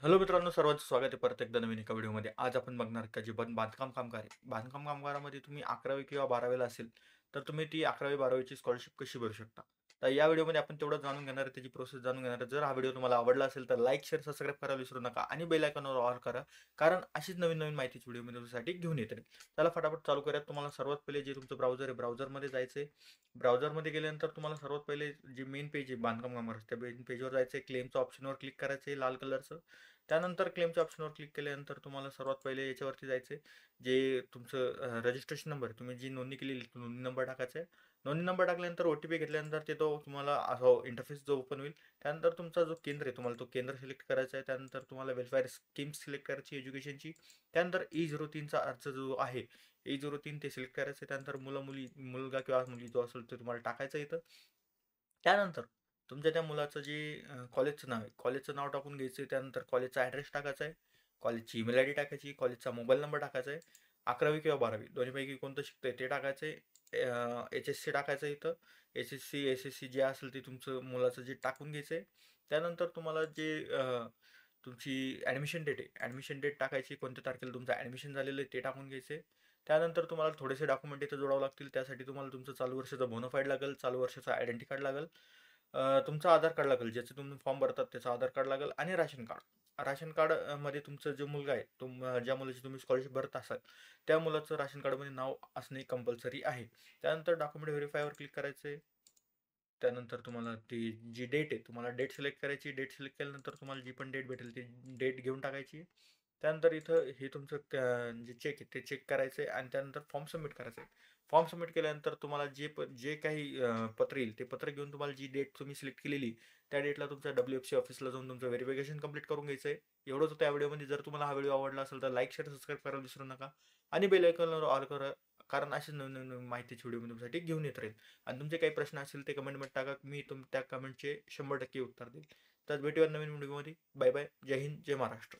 Hello मित्रांनो, सर्वांचं स्वागत आहे परत एकदा नवीन एका व्हिडिओमध्ये. आज आपण बघणार का जे बांधकाम कामगार आहे. बांधकाम कामगारामध्ये तुम्ही 11वी किंवा 12वीला असेल, तर तुम्ही ती 11वी-12वीची स्कॉलरशिप कशी भरू शकता. तर या व्हिडिओमध्ये आपण तेवढं जाणून घेणार आहे, त्याची प्रोसेस जाणून घेणार आहे. जर हा व्हिडिओ तुम्हाला आवडला असेल तर लाईक, शेअर, सबस्क्राईब करायला विसरू नका आणि बेल आयकॉनवर ऑल करा. कारण अशीच नवीन-नवीन माहितीची व्हिडिओ मी तुमच्यासाठी घेऊन येते. चला फटाफट चालू करूयात. तुम्हाला सर्वात पहिले जे तुमचं ब्राउझर आहे, ब्राउझरमध्ये जायचं आहे. ब्राउझरमध्ये गेल्यानंतर तुम्हाला सर्वात पहिले जे मेन पेज आहे बांधकाम कामगार, त्या मेन पेजवर जायचं आहे. क्लेमच्या ऑप्शनवर क्लिक करायचं आहे लाल कलरचं. त्यानंतर क्लेमच्या ऑप्शनवर क्लिक केल्यानंतर तुम्हाला सर्वात पहिले याच्यावरती जायचं आहे. जे तुमचं रजिस्ट्रेशन नंबर तुम्ही जी नोंदणी केलेली तो नोंदणी नंबर टाकायचा आहे. नोंदणी नंबर टाकल्यानंतर ओ-टी-पी घेतल्यानंतर ते तो तुम्हाला इंटरफेस जो ओपन होईल. त्यानंतर तुमचा जो केंद्र आहे तुम्हाला तो केंद्र सिलेक्ट करायचा आहे. त्यानंतर तुम्हाला वेलफेअर स्कीम सिलेक्ट करायची एज्युकेशनची. त्यानंतर E03चा अर्ज जो आहे E03 ते सिलेक्ट करायचं आहे. त्यानंतर मुलगा किंवा मुलगी जो असेल ते तुम्हाला टाकायचं इथं. त्यानंतर तुमच्या त्या मुलाचं जे कॉलेजचं नाव आहे, कॉलेजचं नाव टाकून घ्यायचं आहे. त्यानंतर कॉलेजचा ॲड्रेस टाकायचा आहे, कॉलेजची ईमेल आय डी टाकायची, कॉलेजचा मोबाईल नंबर टाकायचा आहे. 11वी किंवा 12वी दोन्हीपैकी कोणतं शिकतंय ते टाकायचं आहे. HSC टाकायचं आहे इथं. SSC जे असेल ते तुमचं मुलाचं जे टाकून घ्यायचं आहे. त्यानंतर तुम्हाला जे तुमची ॲडमिशन डेट आहे, ॲडमिशन डेट टाकायची, कोणत्या तारखेला तुमचं ॲडमिशन झालेलं आहे ते टाकून घ्यायचं आहे. त्यानंतर तुम्हाला थोडेसे डॉक्युमेंट इथं जोडावं लागतील. त्यासाठी तुम्हाला तुमचं चालू वर्षाचं बोनाफाईड लागेल, चालू वर्षाचं आयडेंटी कार्ड लागेल, तुमचं आधार कार्ड लागेल, ज्याचे तुम्ही फॉर्म भरतात त्याचं आधार कार्ड लागेल आणि राशन कार्ड. राशन कार्ड मध्ये तुमचं जो मुलगा आहे ज्या मुलाची तुम्ही स्कॉलरशिप भरत असाल त्या मुलाचं राशन कार्डमध्ये नाव असणे कंपल्सरी आहे. त्यानंतर डॉक्युमेंट व्हेरीफायवर क्लिक करायचं आहे. त्यानंतर तुम्हाला ती जी डेट आहे तुम्हाला डेट सिलेक्ट करायची. डेट सिलेक्ट केल्यानंतर तुम्हाला जी पण डेट भेटेल ती डेट घेऊन टाकायची. त्यानंतर इथं हे तुमचं जे चेक आहे ते चेक करायचं आहे आणि त्यानंतर फॉर्म सबमिट करायचं आहे. फॉर्म सबमिट केल्यानंतर तुम्हाला जे काही पत्र येईल ते पत्र घेऊन तुम्हाला जी डेट तुम्ही सिलेक्ट केलेली त्या डेटला तुमच्या WFC ऑफिसला जाऊन तुमचं व्हेरिफिकेशन कंप्लीट करून घ्यायचं आहे. एवढंच होतं या व्हिडिओमध्ये. जर तुम्हाला हा व्हिडिओ आवडला असेल तर लाईक, शेअर, सबस्क्राईब करायला विसरू नका आणि बेल आयकॉनवर ऑल करा. कारण अशीच नवीन नवीन माहितीची व्हिडिओ मी तुमच्यासाठी घेऊन येत राहील. आणि तुमचे काही प्रश्न असतील ते कमेंटमध्ये टाका. मी त्या कमेंटचे 100% उत्तर देईल. तर भेटूया नवीन व्हिडिओमध्ये. Bye bye. जय हिंद, जय महाराष्ट्र.